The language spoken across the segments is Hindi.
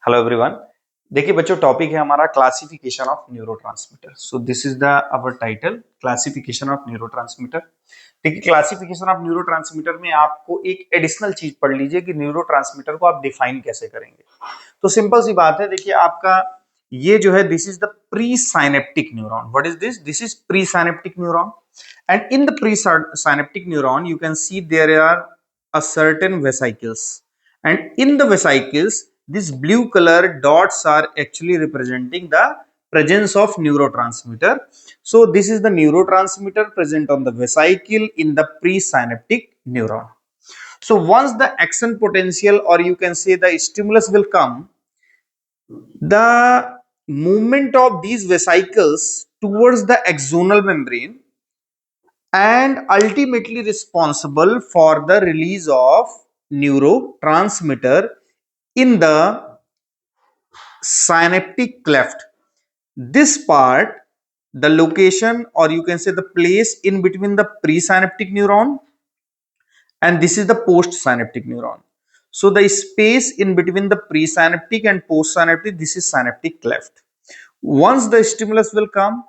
Hello everyone. देखिए बच्चों, टॉपिक है हमारा classification of neurotransmitter. So this is the our title, classification of neurotransmitter. देखिए, क्लासिफिकेशन ऑफ न्यूरोट्रांसमीटर में आपको एक एडिशनल चीज पढ़ लीजिए कि न्यूरोट्रांसमीटर को आप डिफाइन कैसे करेंगे। तो सिंपल सी बात है, देखिए आपका ये जो है, this is the pre synaptic neuron. What is this? This is pre synaptic neuron, and in the pre synaptic neuron you can see there are a certain vesicles, and in the vesicles these blue color dots are actually representing the presence of neurotransmitter. So this is the neurotransmitter present on the vesicle in the presynaptic neuron. So once the action potential, or you can say the stimulus will come, the movement of these vesicles towards the axonal membrane and ultimately responsible for the release of neurotransmitter in the synaptic cleft. This part, the location, or you can say the place in between the presynaptic neuron, and this is the postsynaptic neuron. So the space in between the presynaptic and postsynaptic, this is synaptic cleft. Once the stimulus will come,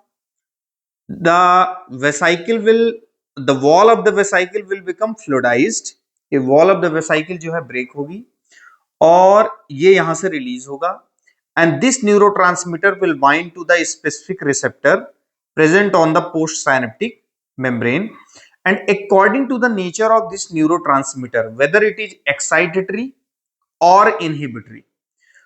the wall of the vesicle will become fluidized. ये wall of the vesicle जो है ब्रेक होगी और ये यहां से रिलीज होगा, and this neurotransmitter will bind to the specific receptor present on the postsynaptic membrane, and according to the nature of this neurotransmitter, whether it is excitatory or inhibitory.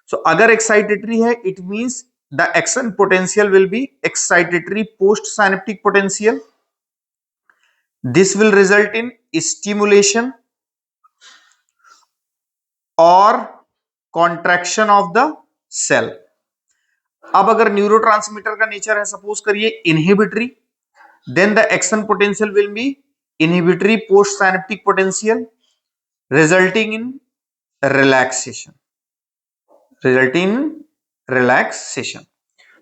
So अगर excitatory है, it means the action potential will be excitatory postsynaptic potential. This will result in stimulation or contraction of the cell. अब अगर न्यूरोट्रांसमीटर का नेचर है, सपोज करिए inhibitory, then the action potential will be inhibitory post synaptic potential resulting in relaxation,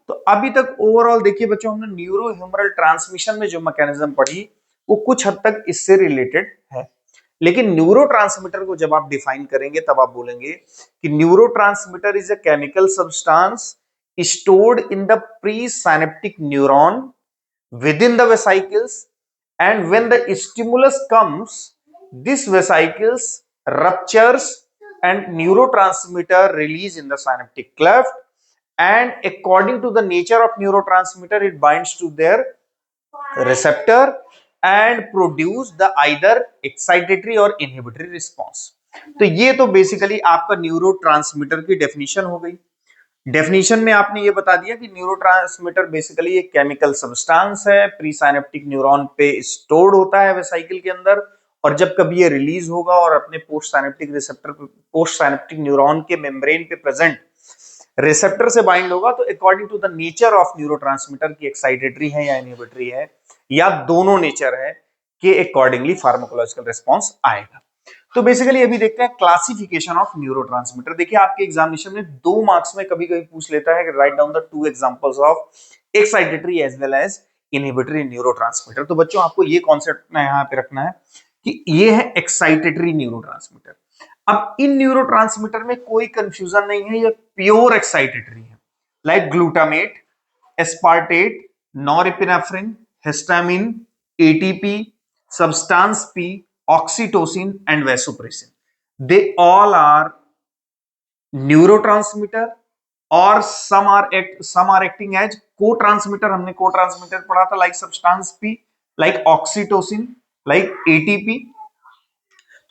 तो अभी तक ओवरऑल देखिए बच्चों, हमने न्यूरो ह्यूमरल ट्रांसमिशन में जो मैकेनिज्म पढ़ी वो कुछ हद तक इससे रिलेटेड है। लेकिन न्यूरोट्रांसमीटर को जब आप डिफाइन करेंगे तब आप बोलेंगे कि neurotransmitter is a chemical substance stored in the presynaptic neuron within the vesicles, and when the stimulus comes, this vesicles ruptures and neurotransmitter release in the synaptic cleft, and according to the nature of neurotransmitter it binds to their receptor and produce the either excitatory or inhibitory response. तो ये तो बेसिकली आपका न्यूरोट्रांसमीटर की डेफिनेशन हो गई। डेफिनेशन में आपने ये बता दिया कि न्यूरोट्रांसमीटर बेसिकली एक केमिकल सब्सटेंस है, प्री साइनेप्टिक न्यूरॉन पे स्टोर्ड होता है वेसाइकिल के अंदर, और जब कभी ये रिलीज होगा और अपने post synaptic receptor, post synaptic neuron के मेम्ब्रेन पे प्रेजेंट रिसेप्टर से बाइंड होगा, तो according to the nature of neurotransmitter की एक्साइटेटरी है या इनहिबिटरी है या दोनों नेचर है, के अकॉर्डिंगली फार्माकोलॉजिकल रिस्पॉन्स आएगा। तो बेसिकली अभी देखते हैं क्लासिफिकेशन ऑफ न्यूरोट्रांसमीटर। देखिए आपके एग्जामिनेशन में 2 मार्क्स में कभी कभी पूछ लेता है कि write down the 2 examples of excitatory as well as inhibitory neurotransmitter. तो बच्चों आपको ये कॉन्सेप्ट यहाँ पे रखना है कि ये है एक्साइटेटरी न्यूरोट्रांसमीटर। अब इन न्यूरोट्रांसमीटर में कोई कंफ्यूजन नहीं है, ये प्योर एक्साइटेटरी है, like glutamate, aspartate, norepinephrine, histamine, ATP, substance P, oxytocin and vasopressin. They all are neurotransmitter or some are acting as co-transmitter. हमने co-transmitter पढ़ा था, like substance P, like oxytocin, like ATP.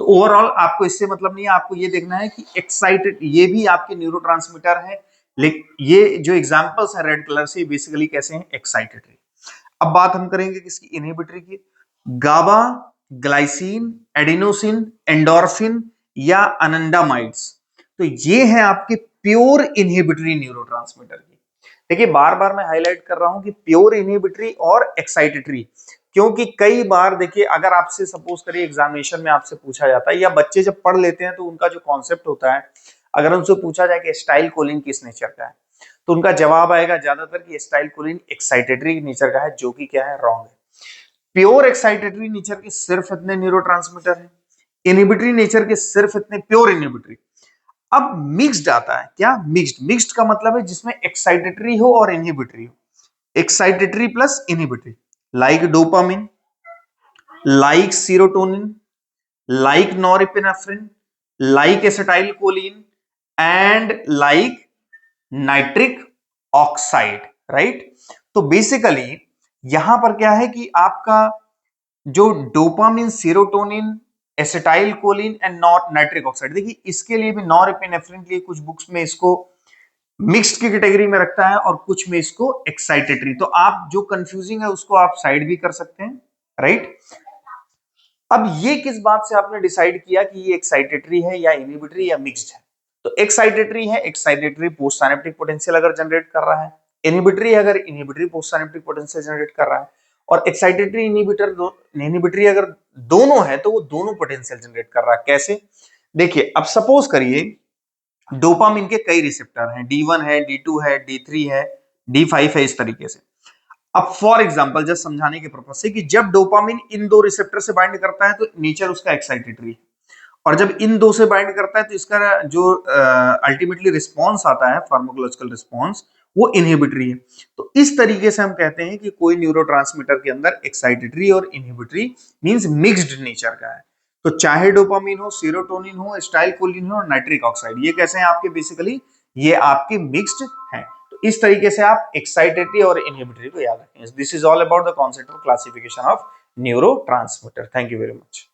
तो ओवरऑल आपको इससे मतलब नहीं है, आपको ये देखना है कि एक्साइटेड ये भी आपके न्यूरोट्रांसमीटर है, लेकिन ये जो एग्जांपल्स हैं रेड कलर से बेसिकली कैसे हैं, एक्साइटेटरी। अब बात हम करेंगे किसकी, इनहिबिटरी की। गाबा, ग्लाइसिन, एडिनोसिन, एंडोर्फिन या अनंडामाइड्स, तो ये हैं आपके प्योर इनहिबिटरी न्यूरोट्रांसमीटर की। देखिए बार बार मैं हाईलाइट कर रहा हूं कि प्योर इनहिबिटरी और एक्साइटेटरी, क्योंकि कई बार देखिए अगर आपसे सपोज करिए एग्जामिनेशन में आपसे पूछा जाता है या बच्चे जब पढ़ लेते हैं तो उनका जो कॉन्सेप्ट होता है, अगर उनसे पूछा जाए कि एसिटाइल कोलिन किस नेचर का है, तो उनका जवाब आएगा ज्यादातर कि एसिटाइल कोलिन एक्साइटेटरी नेचर का है, जो कि क्या है, रॉन्ग है। प्योर एक्साइटेटरी नेचर के सिर्फ इतने न्यूरोट्रांसमीटर हैं, इनहिबिटरी नेचर के सिर्फ इतने प्योर इनहिबिटरी। अब मिक्स्ड आता है, क्या मिक्स्ड? मिक्स्ड का मतलब है जिसमें एक्साइटेटरी हो और इनहिबिटरी हो, excitatory plus inhibitory, like dopamine, like serotonin, like norepinephrine, like acetylcholine and like nitric oxide, right? तो बेसिकली यहां पर क्या है कि आपका जो dopamine, serotonin, acetyl choline and not nitric oxide, देखिए इसके लिए भी नॉरएपिनेफ्रिन के लिए कुछ बुक्स में इसको मिक्स्ड की कैटेगरी में रखता है और कुछ में इसको एक्साइटेटरी, तो आप जो कंफ्यूजिंग है उसको आप साइड भी कर सकते हैं, राइट? अब ये किस बात से आपने डिसाइड किया कि ये एक्साइटेटरी है या इनहिबिटरी या मिक्स्ड है? तो एक्साइटेटरी है, एक्साइटेटरी पोस्ट साइनेप्टिक पोटेंशियल अगर जनरेट कर रहा है, इनहिबिटरी अगर inhibitory post synaptic potential generate कर रहा है, और एक्साइटेटरी इनहिबिटरी अगर दोनों है तो वो दोनों पोटेंशियल जनरेट कर रहा है। कैसे? देखिए अब सपोज करिए डोपामिन के कई रिसेप्टर हैं, D1 है, D2 है, D3 है, D5 है, इस तरीके से। अब फॉर एग्जांपल जस्ट समझाने के पर्पज से कि जब डोपामिन इन दो रिसेप्टर से बाइंड करता है तो नेचर उसका एक्साइटेटरी है, और जब इन दो से बाइंड करता है तो इसका जो अल्टीमेटली रिस्पॉन्स आता है, फार्माकोलॉजिकल रिस्पॉन्स, वो इनहिबिटरी है। तो इस तरीके से हम कहते हैं कि कोई न्यूरोट्रांसमीटर के अंदर एक्साइटेटरी और इनहिबिटरी मींस मिक्स्ड नेचर का है। तो चाहे डोपामिन हो, सीरोटोनिन हो, एसिटाइलकोलिन हो और नाइट्रिक ऑक्साइड, ये कैसे हैं आपके? बेसिकली ये आपके मिक्स्ड हैं। तो इस तरीके से आप एक्साइटेटरी और इनहिबिटरी को याद रखें। This is all about the concept of classification of neurotransmitter. Thank you very much.